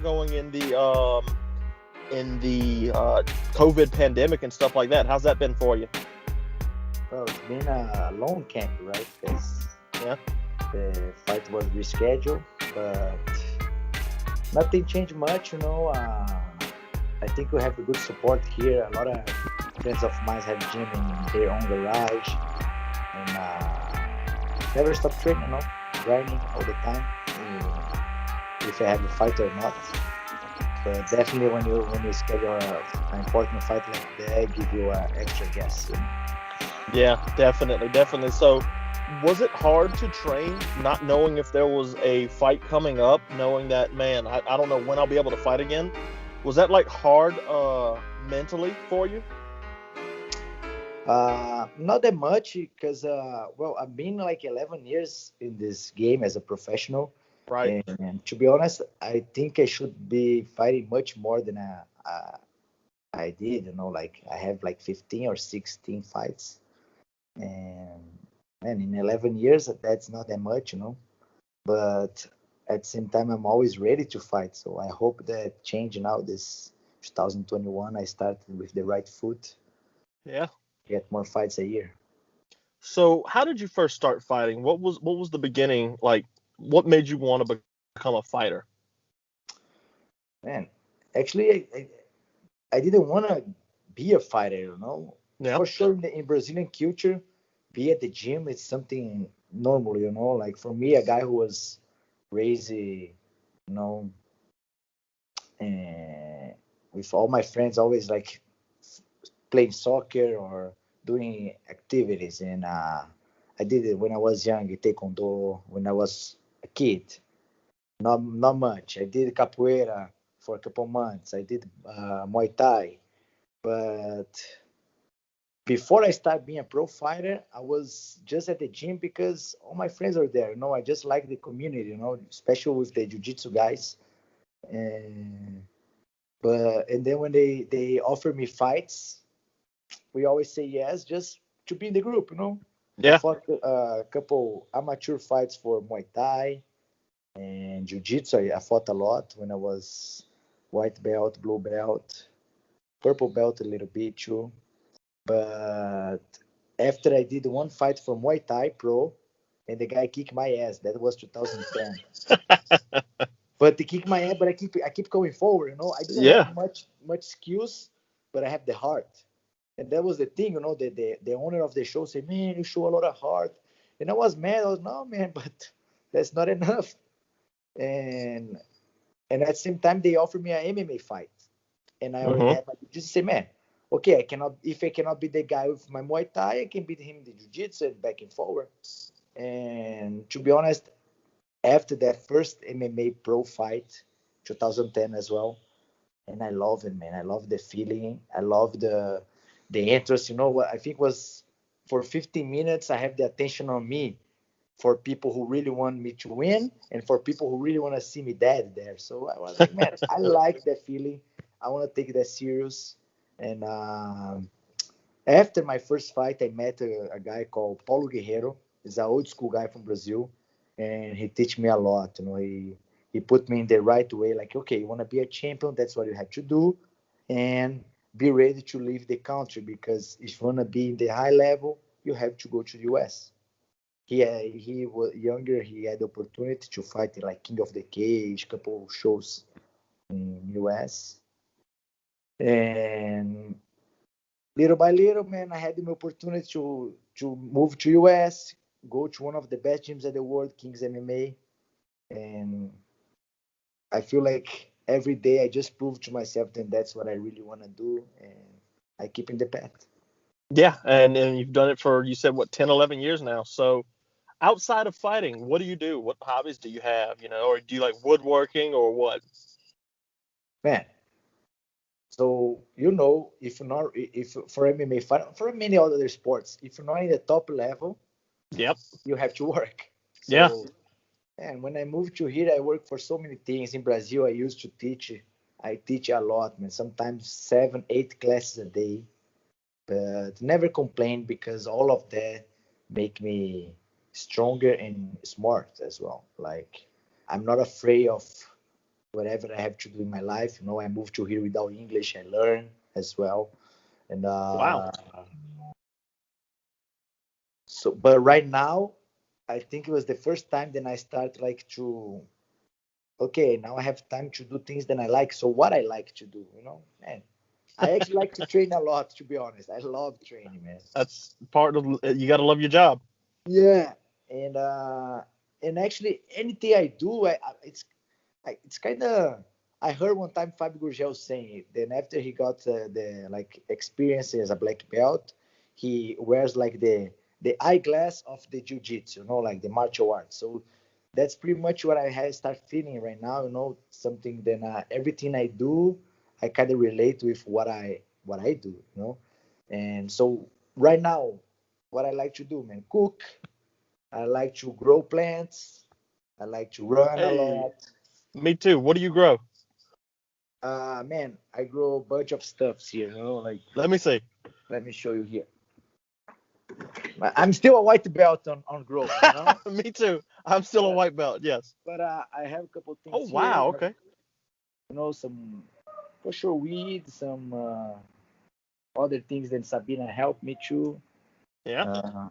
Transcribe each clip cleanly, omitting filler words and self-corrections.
going in the COVID pandemic and stuff like that? How's that been for you? Well, it's been a long camp, right? Because Yeah. the fight was rescheduled, but nothing changed much, I think we have a good support here. A lot of friends of mine have gym in their own garage, and never stop training, grinding all the time. If I have a fight or not, but definitely when you schedule an important fight like that, give you an extra gas. Yeah, definitely. So, was it hard to train, not knowing if there was a fight coming up, knowing that, man, I don't know when I'll be able to fight again? Was that like hard mentally for you? Not that much because, well, I've been like 11 years in this game as a professional. Right. And to be honest, I think I should be fighting much more than I did. Like I have like 15 or 16 fights. And in 11 years, that's not that much, But at the same time, I'm always ready to fight. So I hope that change now, this 2021, I started with the right foot, Yeah. get more fights a year. So, how did you first start fighting? What was the beginning like? What made you want to become a fighter? Man, actually, I didn't want to be a fighter, Yeah. For sure, in Brazilian culture, be at the gym is something normal, Like for me, a guy who was raised, and with all my friends, always like playing soccer or doing activities. And I did it when I was young, taekwondo, when I was a kid. Not much. I did capoeira for a couple months. I did Muay Thai. But before I started being a pro fighter, I was just at the gym because all my friends are there. I just like the community, especially with the jiu-jitsu guys. And and then when they offer me fights, we always say yes, just to be in the group. I Yeah. fought a couple amateur fights for Muay Thai and Jiu-Jitsu. I fought a lot when I was white belt, blue belt, purple belt a little bit too. But after I did one fight for Muay Thai pro, and the guy kicked my ass. That was 2010. But he kicked my ass, but I keep going forward. I didn't Yeah. have much skills, but I have the heart. And that was the thing, the owner of the show said, "Man, you show a lot of heart." And I was mad. I was, "No, man, but that's not enough." And at the same time, they offered me an MMA fight, and I already Mhm. had my jiu-jitsu. Say, "Man, okay, if I cannot beat the guy with my Muay Thai, I can beat him in the jiu-jitsu and back and forward." And to be honest, after that first MMA pro fight, 2010 as well, and I love it, man. I love the feeling. I love the interest. What I think was for 15 minutes, I have the attention on me for people who really want me to win and for people who really want to see me dead there. So I was like, man, I like that feeling. I want to take that serious. And after my first fight, I met a guy called Paulo Guerreiro. He's an old school guy from Brazil, and he teach me a lot. He put me in the right way. Like, okay, you want to be a champion? That's what you have to do, and be ready to leave the country because if you want to be in the high level, you have to go to the US. He was younger. He had the opportunity to fight in like King of the Cage, couple of shows in US, and little by little, man, I had the opportunity to move to US, go to one of the best gyms in the world, King's MMA, and I feel like every day I just prove to myself that that's what I really want to do, and I keep in the path. Yeah, and you've done it for, you said, what, 10, 11 years now. So, outside of fighting, what do you do? What hobbies do you have? Or do you like woodworking or what? Man, so if you're not, if for MMA fight, for many other sports, if you're not in the top level, Yep. you have to work. Yeah. So, and when I moved to here, I work for so many things. In Brazil, I used to teach. I teach a lot, man. Sometimes 7, 8 classes a day, but never complain because all of that make me stronger and smart as well. Like I'm not afraid of whatever I have to do in my life. You know, I moved to here without English. I learn as well, and Wow. so. But right now, I think it was the first time that I start like to. Okay, now I have time to do things that I like. So what I like to do, you know, man, I actually like to train a lot. To be honest, I love training, man. That's part of you got to love your job. Yeah, and actually anything I do, it's kind of. I heard one time Fabio Gurgel saying it. Then after he got the like experience as a black belt, he wears like the eyeglass of the jiu-jitsu, you know, like the martial arts. So that's pretty much what I have start feeling right now. You know, something that everything I do, I kind of relate with what I do. You know, and so right now, what I like to do, man, cook. I like to grow plants. I like to run a Hey, lot. me too. What do you grow? Man, I grow a bunch of stuffs here. You know, like Let me see. let me show you here. I'm still a white belt on growing. You know, Me too. I'm still a but white belt. Yes. I have a couple Oh things here. wow. You Okay. know, some for sure weed, some other things that Sabina helped me to. Yeah.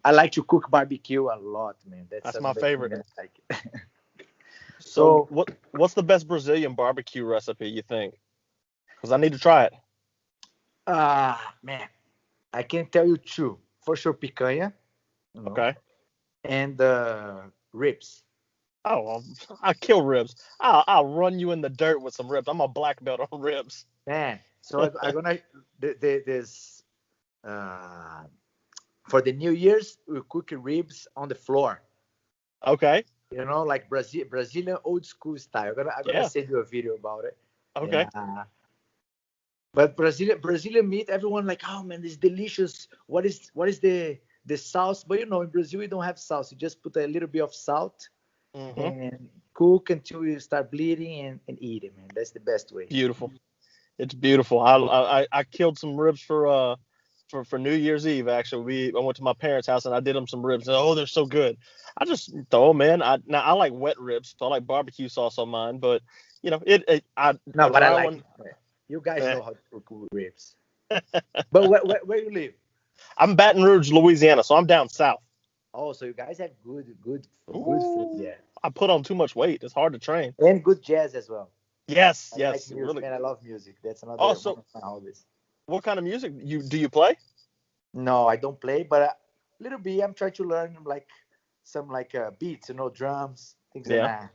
I like to cook barbecue a lot, man. That's That's my another thing favorite. that I like. So So, what's the best Brazilian barbecue recipe you think? Because I need to try it. man, I can tell you two. For sure, picanha, you know, Okay. and ribs. Oh, I'll kill ribs. I'll run you in the dirt with some ribs. I'm a black belt on ribs. Man, so I'm gonna this uh, for the New Year's we cook ribs on the floor. Okay. You know, like Brazilian old school style. I'm gonna Yeah. send you a video about it. And Okay. but Brazilian meat, everyone like, oh man, this delicious. What is the sauce? But you know, in Brazil we don't have sauce. You just put a little bit of salt Hmm. and cook until you start bleeding and eat it, man. That's the best way. Beautiful. It's beautiful. I killed some ribs for New Year's Eve. Actually, I went to my parents' house and I did them some ribs. Oh, they're so good. I just throw them in. I like wet ribs, so I like barbecue sauce on mine. But No, a but I dry like one. it. You guys Eh. know how to cook ribs. But where you live? I'm Baton Rouge, Louisiana, so I'm down south. Oh, so you guys have good food, Ooh, yeah, I put on too much weight. It's hard to train. and good jazz as well. Yes, I like yes, music, really. man. I love music. That's another one Also, of my hobbies. what kind of music do you play? No, I don't play, but a little bit. I'm trying to learn like some like beats, you know, drums, things like Yeah. that.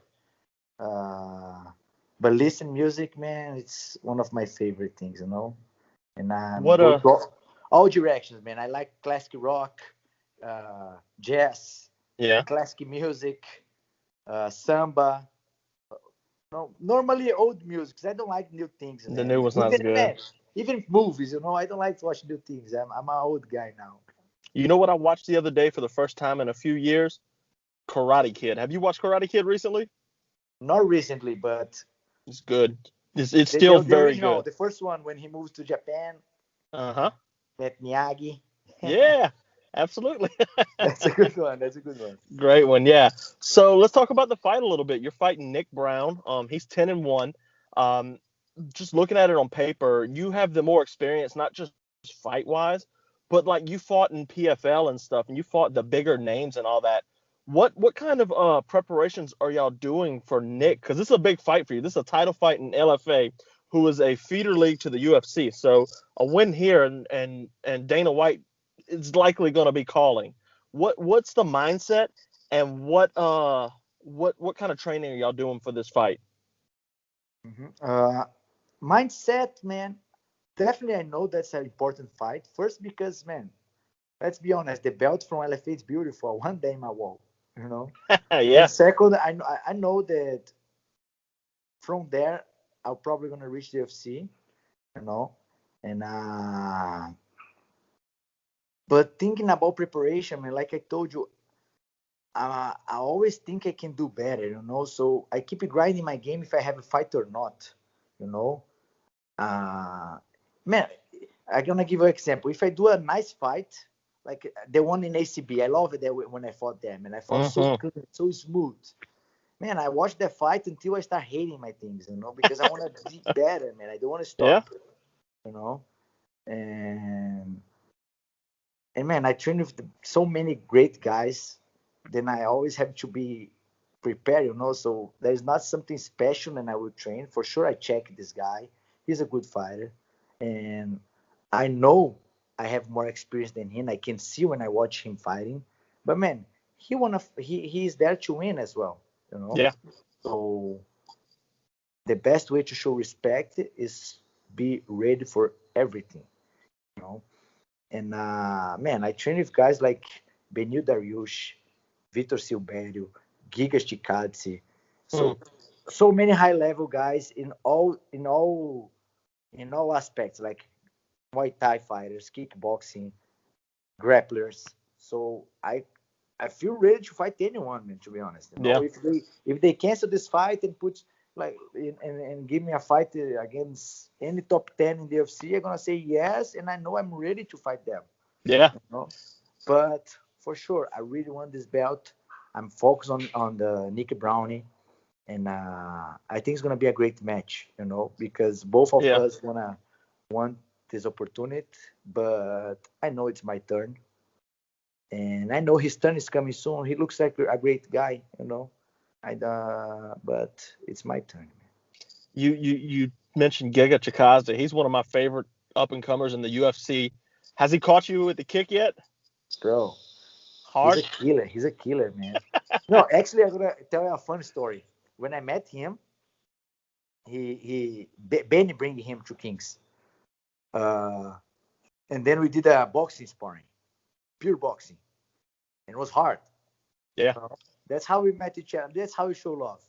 But listen, music, man, it's one of my favorite things, you know. And I'm What go to all directions, man. I like classic rock, jazz, Yeah. classic music, samba. No, normally old music. 'Cause I don't like new things, The new man. one's not as Even good. man, even movies, you know, I don't like to watch new things. I'm an old guy now. You know what I watched the other day for the first time in a few years? Karate Kid. Have you watched Karate Kid recently? Not recently, but It's good. It's the, still the, the very original, good. the first one when he moves to Japan, Uh-huh. that Miyagi. Yeah, absolutely. That's a good one. That's a good one. Great one. Yeah. So let's talk about the fight a little bit. You're fighting Nick Browne. He's 10-1. Um, just looking at it on paper, you have the more experience, not just fight wise, but like you fought in PFL and stuff, and you fought the bigger names and all that. What kind of preparations are y'all doing for Nick? Because this is a big fight for you. This is a title fight in LFA, who is a feeder league to the UFC. So a win here, and Dana White is likely going to be calling. What's the mindset, and what kind of training are y'all doing for this fight? Mindset, man. Definitely, I know that's an important fight. First, because, man, let's be honest, the belt from LFA is beautiful. One day in my wall, you know. And Yeah. second, I know that from there, I'm probably gonna reach the UFC, you know. And but thinking about preparation, man, like I told you, I always think I can do better, you know. So I keep grinding my game if I have a fight or not, you know. Uh, Man, I'm gonna give you an example. If I do a nice fight, like the one in ACB, I love it when I fought them, and I fought so Hmm. clean, so smooth. man, I watched that fight until I start hating my things, because I want to be better, man. I don't want to Yeah. stop, you know. And man, I train with so many great guys. Then I always have to be prepared, So there's not something special, and I will train for sure. I check this guy; he's a good fighter, and I know I have more experience than him. I can see when I watch him fighting. But man, he's there to win as well. Yeah. So the best way to show respect is be ready for everything, you know. And man, I train with guys like Benil Dariush, Vitor Silvério, Giga Chikadze. Hmm. So many high level guys in all aspects, like Muay Thai fighters, kickboxing, grapplers. So I feel ready to fight anyone, man. To be honest, Yeah. if they cancel this fight and put and give me a fight against any top 10 in the UFC, I'm gonna say yes, and I know I'm ready to fight them. Yeah. But for sure, I really want this belt. I'm focused on the Nick Browne, and I think it's gonna be a great match. Because both of Yeah. us want this opportunity, but I know it's my turn, and I know his turn is coming soon. He looks like a great guy. But it's my turn. You mentioned Giga Chikadze. He's one of my favorite up and comers in the UFC. Has he caught you with the kick yet? Bro, he's a Hard. killer. He's a killer, man. No, actually, I'm gonna tell you a fun story. When I met him, Benny bring him to Kings, uh, and then we did a boxing sparring, pure boxing, and it was hard. Yeah. That's how we met each other. That's how we show love.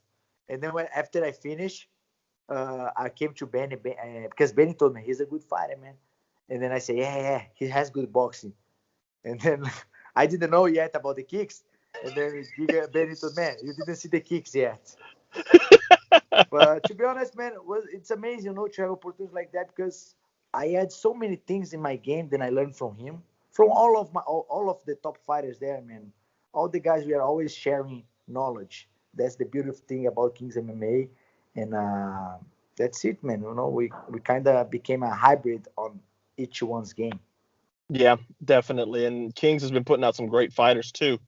And then after I finished, I came to Benny because Benny told me he's a good fighter, man. And then I say, yeah, he has good boxing. And then I didn't know yet about the kicks. And then Benny told, man, you didn't see the kicks yet. But to be honest, man, it's amazing, to have opportunities like that, because I had so many things in my game that I learned from him, from all of the top fighters there, man. All the guys, we are always sharing knowledge. That's the beautiful thing about Kings MMA, and that's it, man. We kind of became a hybrid on each one's game. Yeah, definitely. And Kings has been putting out some great fighters too.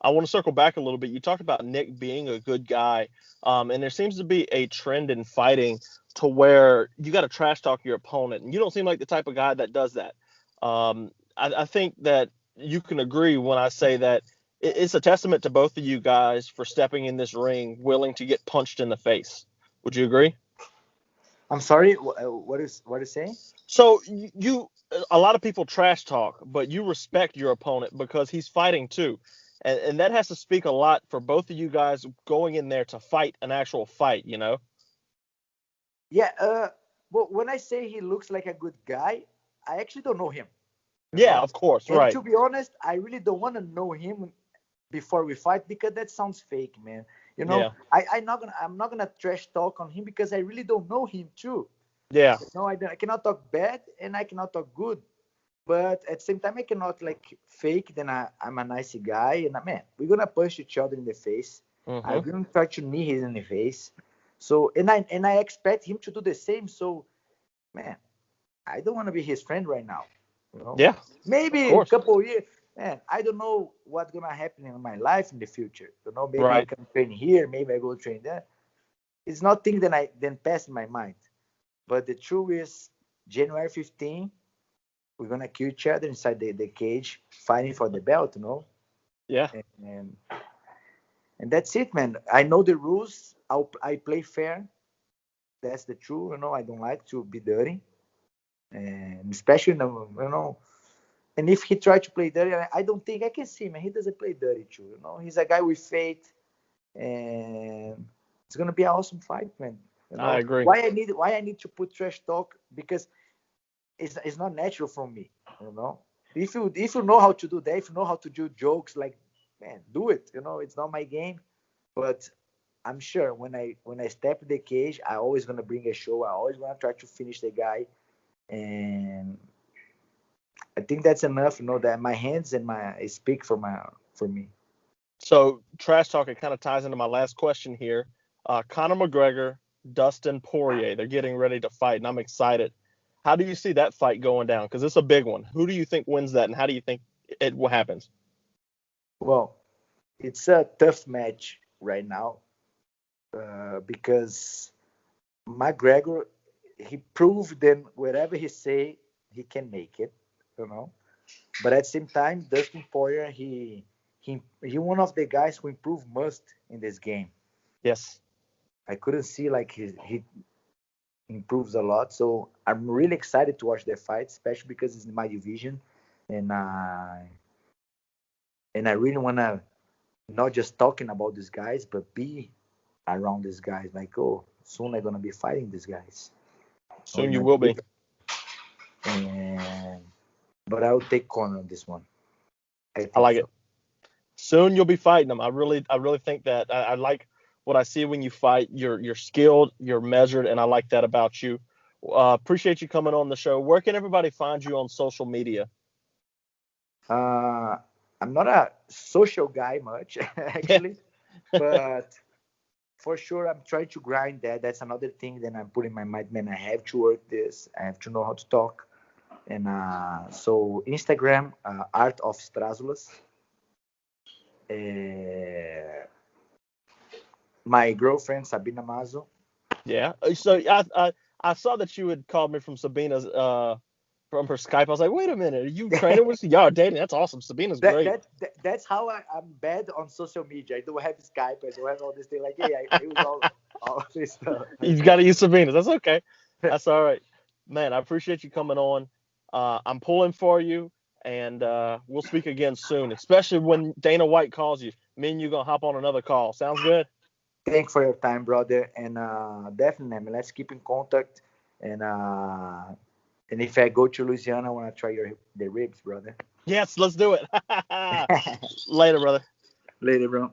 I want to circle back a little bit. You talked about Nick being a good guy, and there seems to be a trend in fighting to where you got to trash talk your opponent, and you don't seem like the type of guy that does that. I think that you can agree when I say that it's a testament to both of you guys for stepping in this ring, willing to get punched in the face. Would you agree? I'm sorry, what is saying? So a lot of people trash talk, but you respect your opponent because he's fighting too. And that has to speak a lot for both of you guys going in there to fight an actual fight. Yeah, well, when I say he looks like a good guy, I actually don't know him. you Yeah, know. of course, And right. to be honest, I really don't want to know him before we fight, because that sounds fake, man. Yeah. I'm not gonna trash talk on him because I really don't know him too. Yeah. I cannot talk bad and I cannot talk good, but at the same time I cannot like fake. Then I'm a nice guy, and man, we're gonna punch each other in the face. I'm Mhm. gonna try to knee him in the face. So and I expect him to do the same. So man, I don't want to be his friend right now. You know, Yeah, of maybe a course. couple of years. Man, I don't know what's gonna happen in my life in the future. Maybe I Right. can train here, maybe I go train there. It's not things that I then pass in my mind. But the truth is, January 15, we're gonna kill each other inside the cage, fighting for the belt. Yeah. And and that's it, man. I know the rules. I play fair. That's the truth. I don't like to be dirty, and especially And if he tried to play dirty, I don't think I can see, man. He doesn't play dirty too. He's a guy with faith, and it's gonna be an awesome fight, man. I agree. Why I need to put trash talk, because it's not natural from me. You know, if you know how to do that, if you know how to do jokes, like, man, do it. It's not my game, but I'm sure when I step in the cage, I always gonna bring a show. I always gonna try to finish the guy, and I think that's enough. That my hands and my speak for me. So trash talk, it kind of ties into my last question here. Conor McGregor, Dustin Poirier, they're getting ready to fight, and I'm excited. How do you see that fight going down? Because it's a big one. Who do you think wins that, and how do you think what happens? Well, it's a tough match right now because McGregor, he proved that wherever he say, he can make it, you know. But at the same time, Dustin Poirier, he one of the guys who improved most in this game. Yes. I couldn't see like he improves a lot. So I'm really excited to watch the fight, especially because it's in my division, and I really wanna not just talking about these guys, but be around these guys. Like, oh, soon I'm gonna be fighting these guys. Soon you will be. And but I will take Conor on this one. I like so. it. Soon you'll be fighting them. I really think that. I like what I see when you fight. You're skilled, you're measured, and I like that about you. Appreciate you coming on the show. Where can everybody find you on social media? I'm not a social guy much actually, but for sure I'm trying to grind that. That's another thing that I'm putting in my mind. Man, I have to work this. I have to know how to talk. And so Instagram, Art of Estrazulas. My girlfriend Sabina Mazo. Yeah. So I saw that you had called me from Sabina's from her Skype. I was like, wait a minute, are you training with y'all dating? That's awesome. Sabina's great. That's how I'm bad on social media. I don't have Skype. I don't have all this thing. Like, yeah, I use all this stuff. You've got to use Sabina's. That's okay. That's all right, man. I appreciate you coming on. I'm pulling for you, and we'll speak again soon. Especially when Dana White calls you. Me and you gonna hop on another call. Sounds good. Thanks for your time, brother, and definitely, man, let's keep in contact. And if I go to Louisiana, I want to try the ribs, brother. Yes, let's do it. Later, brother. Later, bro.